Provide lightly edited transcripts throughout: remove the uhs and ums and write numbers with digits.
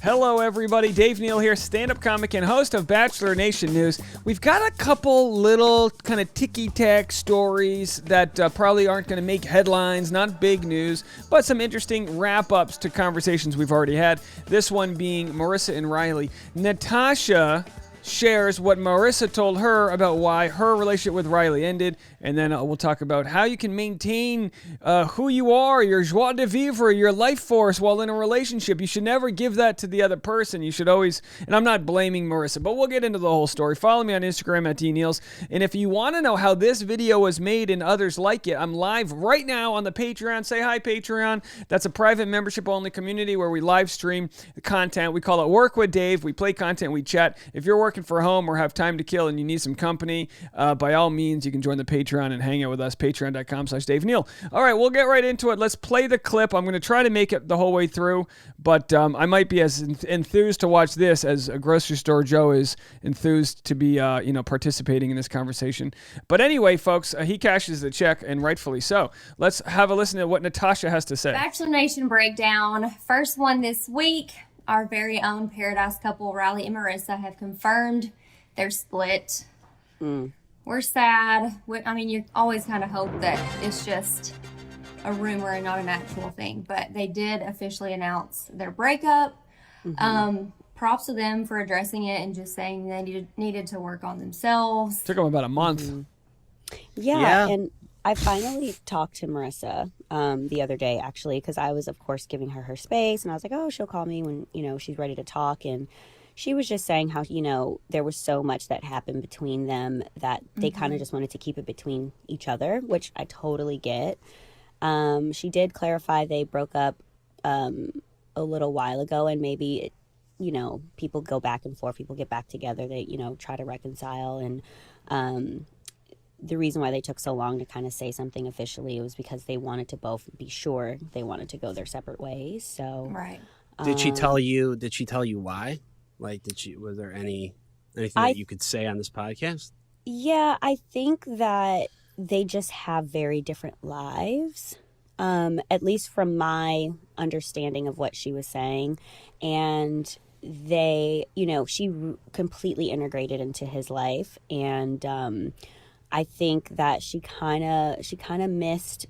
Hello, everybody. Dave Neal here, stand-up comic and host of Bachelor Nation News. We've got a couple little kind of ticky-tack stories that probably aren't going to make headlines, not big news, but some interesting wrap-ups to conversations we've already had. This one being Maurissa and Riley. Natasha shares what Maurissa told her about why her relationship with Riley ended, and then we'll talk about how you can maintain who you are, your joie de vivre, your life force while in a relationship. You should never give that to the other person. You should always, and I'm not blaming Maurissa, but we'll get into the whole story. Follow me on Instagram at DNeals, and if you want to know how this video was made and others like it, I'm live right now on the Patreon. Say hi, Patreon. That's a private membership-only community where we live stream the content. We call it Work with Dave. We play content, we chat. If you're working for home or have time to kill and you need some company, by all means, you can join the Patreon and hang out with us, patreon.com/Dave Neal. All right, we'll get right into it. Let's play the clip. I'm going to try to make it the whole way through, but I might be as enthused to watch this as a grocery store Joe is enthused to be, participating in this conversation. But anyway, folks, he cashes the check, and rightfully so. Let's have a listen to what Natasha has to say. Bachelor Nation breakdown. First one this week. Our very own paradise couple, Riley and Maurissa, have confirmed they're split. We're sad. You always kind of hope that it's just a rumor and not an actual thing. But they did officially announce their breakup. Props to them for addressing it and just saying they needed to work on themselves. Took them about a month. Yeah, and I finally talked to Maurissa the other day, actually, because I was, of course, giving her space. And I was like, oh, she'll call me when, she's ready to talk. And she was just saying how, there was so much that happened between them that they kind of just wanted to keep it between each other, which I totally get. She did clarify they broke up a little while ago, and maybe, people go back and forth, people get back together, they, try to reconcile. And the reason why they took so long to kind of say something officially was because they wanted to both be sure they wanted to go their separate ways. So, right. Did she tell you why? Like, was there anything that you could say on this podcast? Yeah, I think that they just have very different lives, at least from my understanding of what she was saying. And they, she completely integrated into his life. And I think that she kind of missed,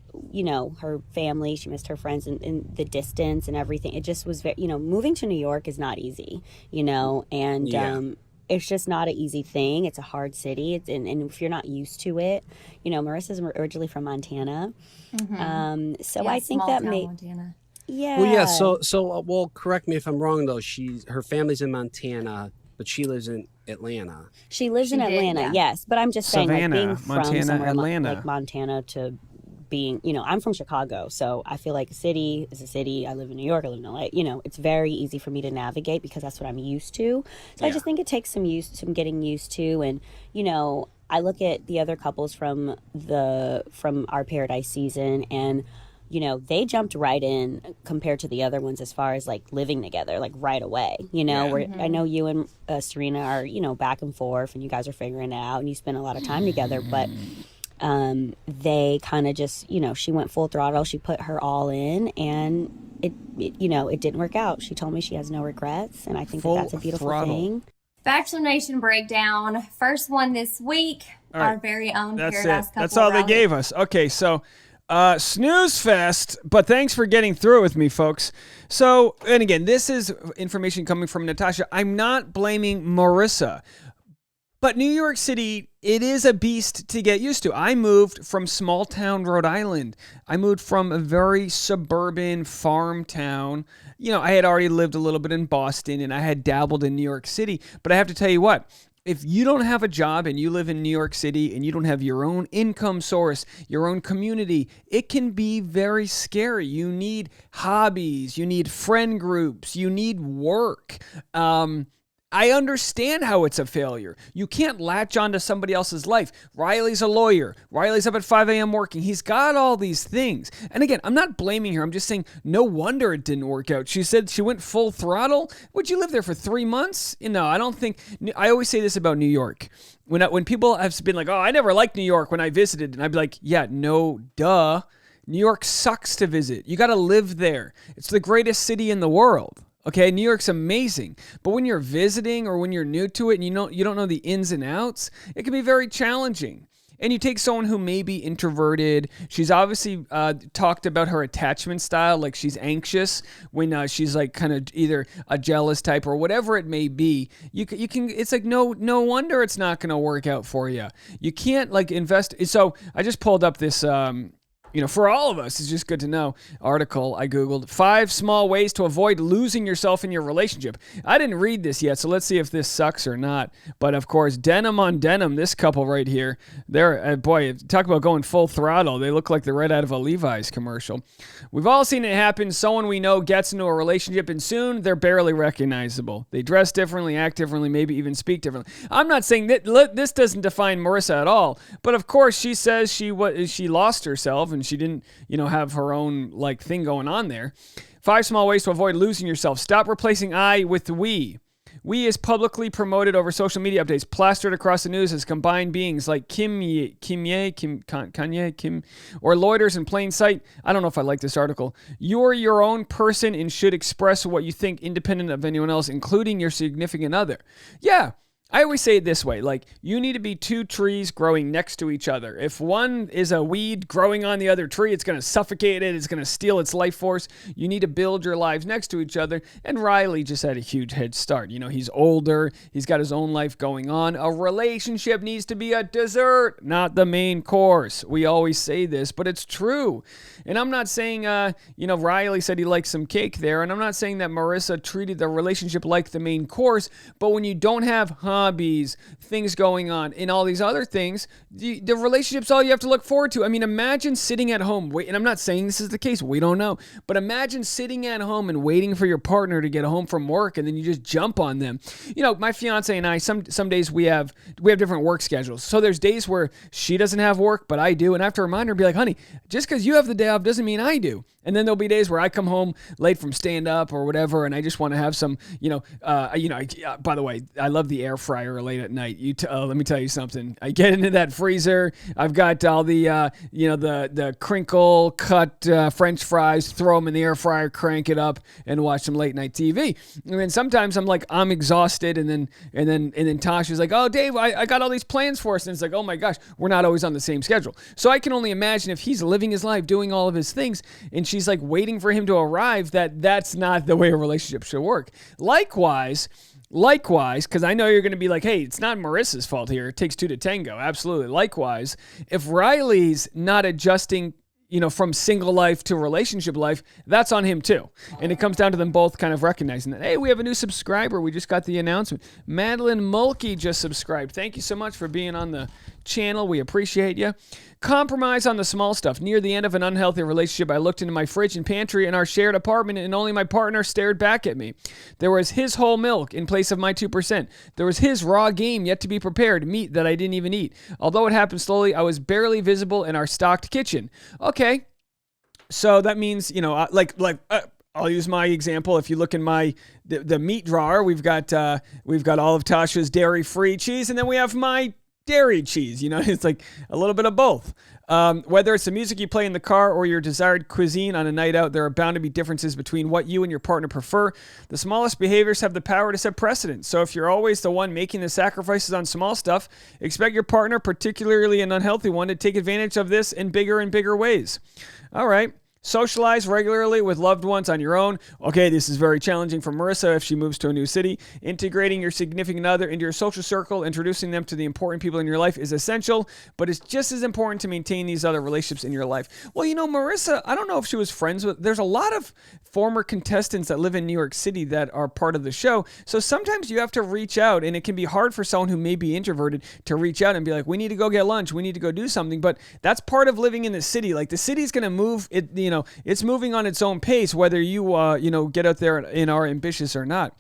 her family. She missed her friends in the distance and everything. It just was very, moving to New York is not easy, and it's just not an easy thing. It's a hard city. And if you're not used to it, Marissa's originally from Montana. So I think that Montana. Yeah. Well, yeah. So correct me if I'm wrong though. Her family's in Montana, but she lives in Atlanta. She lives in Atlanta, yes. But I'm just saying, Savannah, being from Montana, somewhere Atlanta. like Montana to being, I'm from Chicago, so I feel like a city is a city. I live in New York, I live in LA. It's very easy for me to navigate because that's what I'm used to. So I just think it takes some getting used to. And, I look at the other couples from our Paradise season, and they jumped right in compared to the other ones as far as like living together, like right away, where I know you and Serena are, back and forth, and you guys are figuring it out and you spend a lot of time together, but they kind of just, she went full throttle. She put her all in, and it didn't work out. She told me she has no regrets, and I think that's a beautiful thing. Bachelor Nation breakdown. First one this week. All right. Our very own That's paradise it. couple. That's all they Riley. gave us. Okay, so snooze fest, but thanks for getting through it with me, folks. So, and again, this is information coming from Natasha. I'm not blaming Maurissa, but New York City, it is a beast to get used to. I moved from small town Rhode Island. I moved from a very suburban farm town. I had already lived a little bit in Boston, and I had dabbled in New York City. But I have to tell you what, if you don't have a job and you live in New York City and you don't have your own income source, your own community, it can be very scary. You need hobbies, you need friend groups, you need work. I understand how it's a failure. You can't latch onto somebody else's life. Riley's a lawyer. Riley's up at 5 a.m. working. He's got all these things. And again, I'm not blaming her. I'm just saying no wonder it didn't work out. She said she went full throttle. Would you live there for 3 months? No, I don't think. I always say this about New York. When people have been like, oh, I never liked New York when I visited. And I'd be like, yeah, no, duh. New York sucks to visit. You got to live there. It's the greatest city in the world. Okay, New York's amazing, but when you're visiting or when you're new to it and you don't know the ins and outs, it can be very challenging. And you take someone who may be introverted. She's obviously talked about her attachment style, like she's anxious when she's like kind of either a jealous type or whatever it may be. You can. It's like no wonder it's not going to work out for you. You can't like invest. So I just pulled up this. For all of us, it's just good to know. Article I Googled 5 small ways to avoid losing yourself in your relationship. I didn't read this yet, so let's see if this sucks or not. But of course, denim on denim, this couple right here, they're, boy, talk about going full throttle. They look like they're right out of a Levi's commercial. We've all seen it happen. Someone we know gets into a relationship and soon they're barely recognizable. They dress differently, act differently, maybe even speak differently. I'm not saying that this doesn't define Maurissa at all, but of course she says she lost herself and she didn't, have her own like thing going on there. 5 small ways to avoid losing yourself. Stop replacing I with we. We is publicly promoted over social media updates, plastered across the news as combined beings like Kanye, or loiters in plain sight. I don't know if I like this article. You're your own person and should express what you think independent of anyone else, including your significant other. Yeah. I always say it this way, like you need to be 2 trees growing next to each other. If one is a weed growing on the other tree, it's going to suffocate it. It's going to steal its life force. You need to build your lives next to each other. And Riley just had a huge head start. He's older. He's got his own life going on. A relationship needs to be a dessert, not the main course. We always say this, but it's true. And I'm not saying, Riley said he liked some cake there. And I'm not saying that Maurissa treated the relationship like the main course. But when you don't have hobbies, things going on, and all these other things, the relationship's all you have to look forward to. I mean, imagine sitting at home, and I'm not saying this is the case, we don't know, but imagine sitting at home and waiting for your partner to get home from work, and then you just jump on them. My fiance and I, some days we have different work schedules. So there's days where she doesn't have work, but I do, and I have to remind her, be like, honey, just because you have the day off doesn't mean I do. And then there'll be days where I come home late from stand-up or whatever, and I just want to have some, by the way, I love the air fryer late at night. Let me tell you something. I get into that freezer. I've got all the, the crinkle cut French fries, throw them in the air fryer, crank it up, and watch some late night TV. And then sometimes I'm exhausted, and then Tasha's like, oh, Dave, I got all these plans for us. And it's like, oh my gosh, we're not always on the same schedule. So I can only imagine if he's living his life, doing all of his things, and she's like waiting for him to arrive, that's not the way a relationship should work. Likewise, because I know you're going to be like, hey, it's not Marissa's fault here. It takes 2 to tango. Absolutely. Likewise, if Riley's not adjusting, from single life to relationship life, that's on him too. And it comes down to them both kind of recognizing that, hey, we have a new subscriber. We just got the announcement. Madeline Mulkey just subscribed. Thank you so much for being on the channel. We appreciate you. Compromise on the small stuff. Near the end of an unhealthy relationship, I looked into my fridge and pantry in our shared apartment, and only my partner stared back at me. There was his whole milk in place of my 2%. There was his raw game yet to be prepared, meat that I didn't even eat. Although it happened slowly, I was barely visible in our stocked kitchen. Okay, so that means, I'll use my example. If you look in the meat drawer, we've got all of Tasha's dairy-free cheese, and then we have my dairy cheese. It's like a little bit of both. Whether it's the music you play in the car or your desired cuisine on a night out, there are bound to be differences between what you and your partner prefer. The smallest behaviors have the power to set precedent. So if you're always the one making the sacrifices on small stuff, expect your partner, particularly an unhealthy one, to take advantage of this in bigger and bigger ways. All right. Socialize regularly with loved ones on your own. Okay, this is very challenging for Maurissa if she moves to a new city. Integrating your significant other into your social circle, introducing them to the important people in your life is essential, but it's just as important to maintain these other relationships in your life. Well, Maurissa, I don't know if she was friends with, there's a lot of former contestants that live in New York City that are part of the show. So sometimes you have to reach out, and it can be hard for someone who may be introverted to reach out and be like, we need to go get lunch. We need to go do something. But that's part of living in the city. Like the city's going to move, it's moving on its own pace, whether you, get out there and are ambitious or not.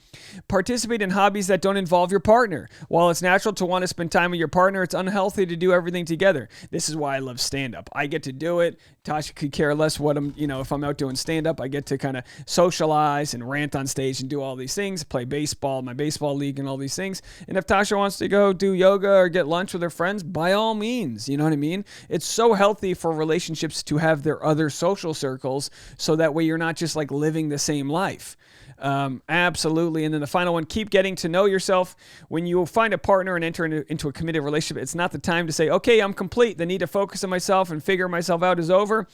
Participate in hobbies that don't involve your partner. While it's natural to want to spend time with your partner, it's unhealthy to do everything together. This is why I love stand-up. I get to do it. Tasha could care less what if I'm out doing stand-up, I get to kind of socialize and rant on stage and do all these things, play baseball, my baseball league and all these things. And if Tasha wants to go do yoga or get lunch with her friends, by all means, you know what I mean? It's so healthy for relationships to have their other social circles, so that way you're not just like living the same life. Absolutely. And then the final one, keep getting to know yourself. When you find a partner and enter into a committed relationship, it's not the time to say, okay, I'm complete. The need to focus on myself and figure myself out is over.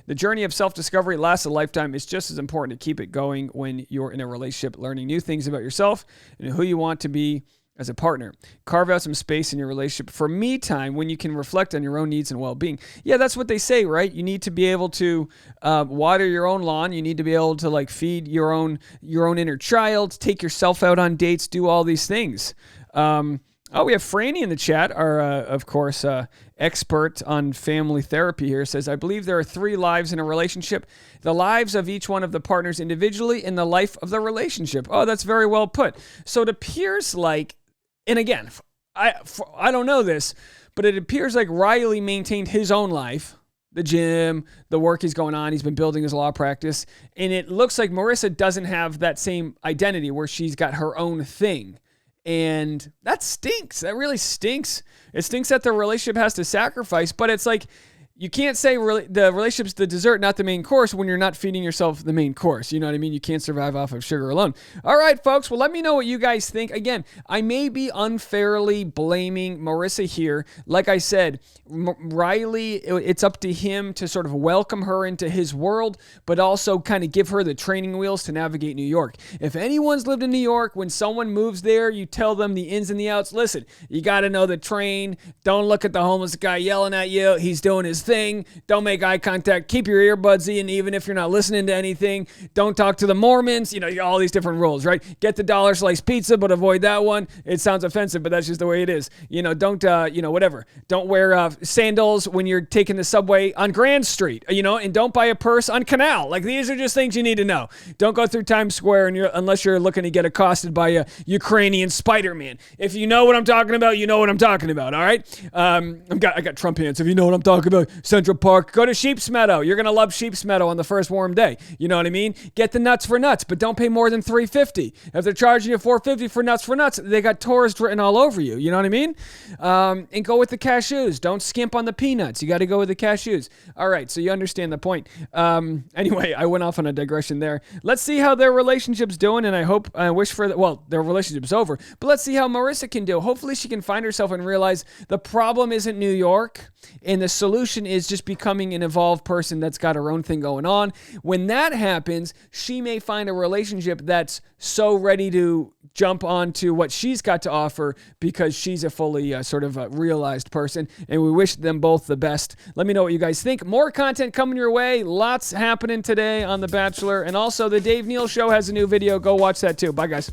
The journey of self-discovery lasts a lifetime. It's just as important to keep it going when you're in a relationship, learning new things about yourself and who you want to be as a partner. Carve out some space in your relationship for me time when you can reflect on your own needs and well-being. Yeah, that's what they say, right? You need to be able to water your own lawn. You need to be able to like feed your own inner child, take yourself out on dates, do all these things. We have Franny in the chat, our, of course, expert on family therapy here, says, I believe there are 3 lives in a relationship. The lives of each one of the partners individually and the life of the relationship. Oh, that's very well put. So it appears like, and again, I don't know this, but it appears like Riley maintained his own life, the gym, the work he's going on. He's been building his law practice. And it looks like Maurissa doesn't have that same identity where she's got her own thing. And that stinks. That really stinks. It stinks that the relationship has to sacrifice, but it's like, you can't say the relationship's the dessert, not the main course, when you're not feeding yourself the main course. You know what I mean? You can't survive off of sugar alone. All right, folks. Well, let me know what you guys think. Again, I may be unfairly blaming Maurissa here. Like I said, Riley, it's up to him to sort of welcome her into his world, but also kind of give her the training wheels to navigate New York. If anyone's lived in New York, when someone moves there, you tell them the ins and the outs. Listen, you got to know the train. Don't look at the homeless guy yelling at you. He's doing his thing. Don't make eye contact. Keep your earbuds in, even if you're not listening to anything. Don't talk to the Mormons. You know, all these different rules, right? Get the dollar slice pizza, but avoid that one. It sounds offensive, but that's just the way it is. You know, don't, whatever. Don't wear sandals when you're taking the subway on Grand Street, and don't buy a purse on Canal. Like, these are just things you need to know. Don't go through Times Square unless you're looking to get accosted by a Ukrainian Spider-Man. If you know what I'm talking about, you know what I'm talking about, all right? I got Trump hands. If you know what I'm talking about, Central Park, go to Sheep's Meadow. You're going to love Sheep's Meadow on the first warm day. You know what I mean? Get the nuts for nuts, but don't pay more than $3.50. If they're charging you $4.50 for nuts, they got tourist written all over you. You know what I mean? And go with the cashews. Don't skimp on the peanuts. You got to go with the cashews. All right, so you understand the point. Anyway, I went off on a digression there. Let's see how their relationship's doing, and I wish for their relationship's over, but let's see how Maurissa can do. Hopefully she can find herself and realize the problem isn't New York, and the solution is just becoming an evolved person that's got her own thing going on. When that happens, she may find a relationship that's so ready to jump onto what she's got to offer because she's a fully realized person, and we wish them both the best. Let me know what you guys think. More content coming your way. Lots happening today on The Bachelor, and also the Dave Neal Show has a new video. Go watch that too. Bye, guys.